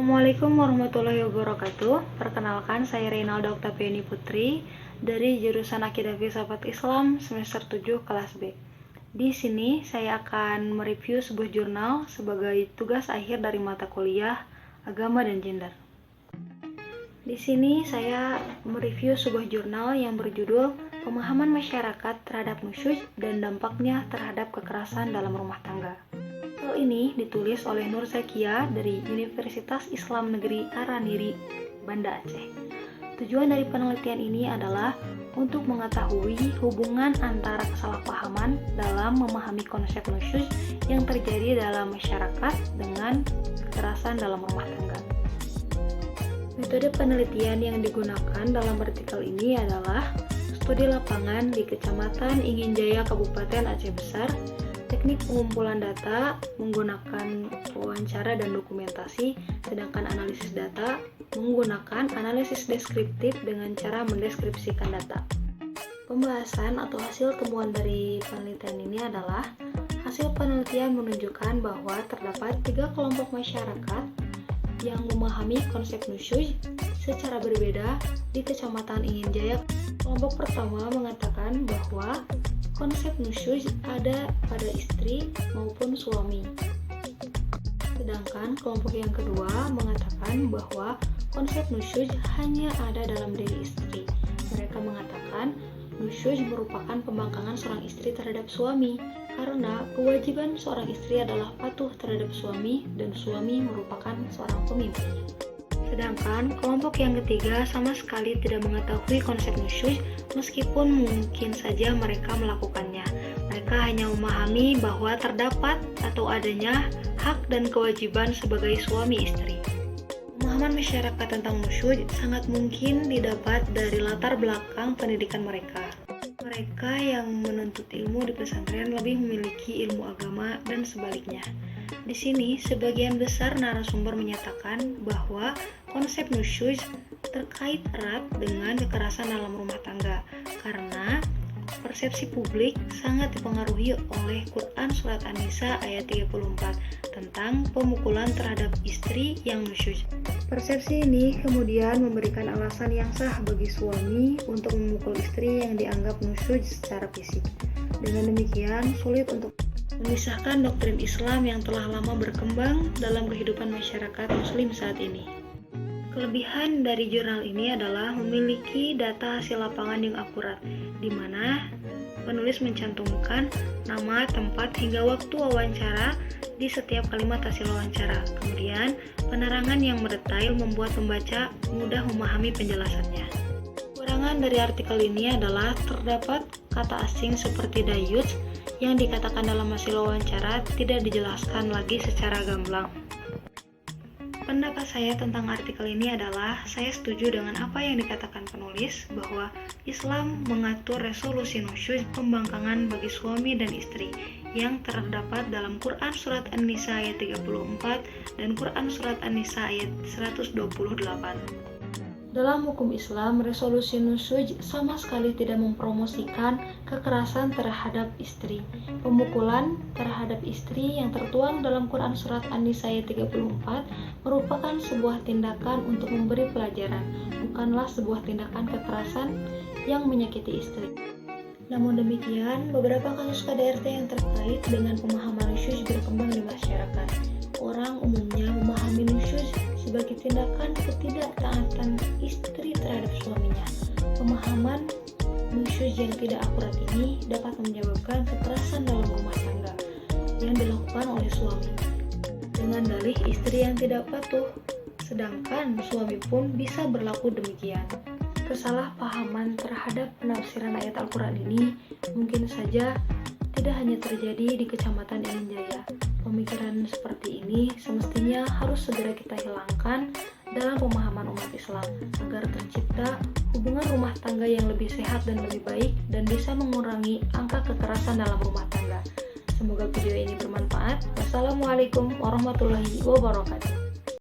Assalamualaikum warahmatullahi wabarakatuh. Perkenalkan, saya Reynalda Oktaviani Putri dari jurusan Akidah Filsafat Islam semester 7 kelas B. Di sini saya akan mereview sebuah jurnal sebagai tugas akhir dari mata kuliah Agama dan Gender. Di sini saya mereview sebuah jurnal yang berjudul Pemahaman Masyarakat Terhadap Nusyuz dan Dampaknya Terhadap Kekerasan dalam Rumah Tangga. Hal ini ditulis oleh Nur Zakia dari Universitas Islam Negeri Araniri, Banda Aceh. Tujuan dari penelitian ini adalah untuk mengetahui hubungan antara kesalahpahaman dalam memahami konsep nusyuz yang terjadi dalam masyarakat dengan kekerasan dalam rumah tangga. Metode penelitian yang digunakan dalam artikel ini adalah studi lapangan di Kecamatan Inginjaya, Kabupaten Aceh Besar, teknik pengumpulan data menggunakan wawancara dan dokumentasi, sedangkan analisis data menggunakan analisis deskriptif dengan cara mendeskripsikan data. Pembahasan atau hasil temuan dari penelitian ini adalah hasil penelitian menunjukkan bahwa terdapat 3 kelompok masyarakat yang memahami konsep nusyuz secara berbeda di Kecamatan Inginjaya. Kelompok pertama mengatakan bahwa konsep nusyuz ada pada istri maupun suami. Sedangkan kelompok yang kedua mengatakan bahwa konsep nusyuz hanya ada dalam diri istri. Mereka mengatakan nusyuz merupakan pembangkangan seorang istri terhadap suami, karena kewajiban seorang istri adalah patuh terhadap suami dan suami merupakan seorang pemimpin. Sedangkan kelompok yang ketiga sama sekali tidak mengetahui konsep nusyuz meskipun mungkin saja mereka melakukannya. Mereka hanya memahami bahwa terdapat atau adanya hak dan kewajiban sebagai suami istri. Pemahaman masyarakat tentang nusyuz sangat mungkin didapat dari latar belakang pendidikan mereka. Mereka yang menuntut ilmu di pesantren lebih memiliki ilmu agama dan sebaliknya. Di sini, sebagian besar narasumber menyatakan bahwa konsep nusyuz terkait erat dengan kekerasan dalam rumah tangga karena persepsi publik sangat dipengaruhi oleh Quran Surat An-Nisa ayat 34 tentang pemukulan terhadap istri yang nusyuz. Persepsi ini kemudian memberikan alasan yang sah bagi suami untuk memukul istri yang dianggap nusyuz secara fisik. Dengan demikian, sulit untuk memisahkan doktrin Islam yang telah lama berkembang dalam kehidupan masyarakat Muslim saat ini. Kelebihan dari jurnal ini adalah memiliki data hasil lapangan yang akurat, di mana penulis mencantumkan nama, tempat, hingga waktu wawancara di setiap kalimat hasil wawancara. Kemudian, penerangan yang mendetail membuat pembaca mudah memahami penjelasannya. Kekurangan dari artikel ini adalah terdapat kata asing seperti dayuts yang dikatakan dalam hasil wawancara tidak dijelaskan lagi secara gamblang. Pendapat saya tentang artikel ini adalah saya setuju dengan apa yang dikatakan penulis bahwa Islam mengatur resolusi nusyuz pembangkangan bagi suami dan istri yang terdapat dalam Quran Surat An-Nisa ayat 34 dan Quran Surat An-Nisa ayat 128. Dalam hukum Islam, resolusi nusyuz sama sekali tidak mempromosikan kekerasan terhadap istri. Pemukulan terhadap istri yang tertuang dalam Quran Surat An-Nisa ayat 34 merupakan sebuah tindakan untuk memberi pelajaran, bukanlah sebuah tindakan kekerasan yang menyakiti istri. Namun demikian, beberapa kasus KDRT yang terkait dengan pemahaman nusyuz berkembang di masyarakat. Orang umumnya memahami nusyuz sebagai tindakan ketidaktaatan istri terhadap suaminya. Pemahaman nusyuz yang tidak akurat ini dapat menyebabkan kekerasan dalam rumah tangga yang dilakukan oleh suami dengan dalih istri yang tidak patuh, sedangkan suami pun bisa berlaku demikian. Kesalahpahaman terhadap penafsiran ayat Al-Quran ini mungkin saja tidak hanya terjadi di Kecamatan Inginjaya. Pemikiran seperti ini semestinya harus segera kita hilangkan dalam pemahaman umat Islam agar tercipta hubungan rumah tangga yang lebih sehat dan lebih baik dan bisa mengurangi angka kekerasan dalam rumah tangga. Semoga video ini bermanfaat. Wassalamualaikum warahmatullahi wabarakatuh.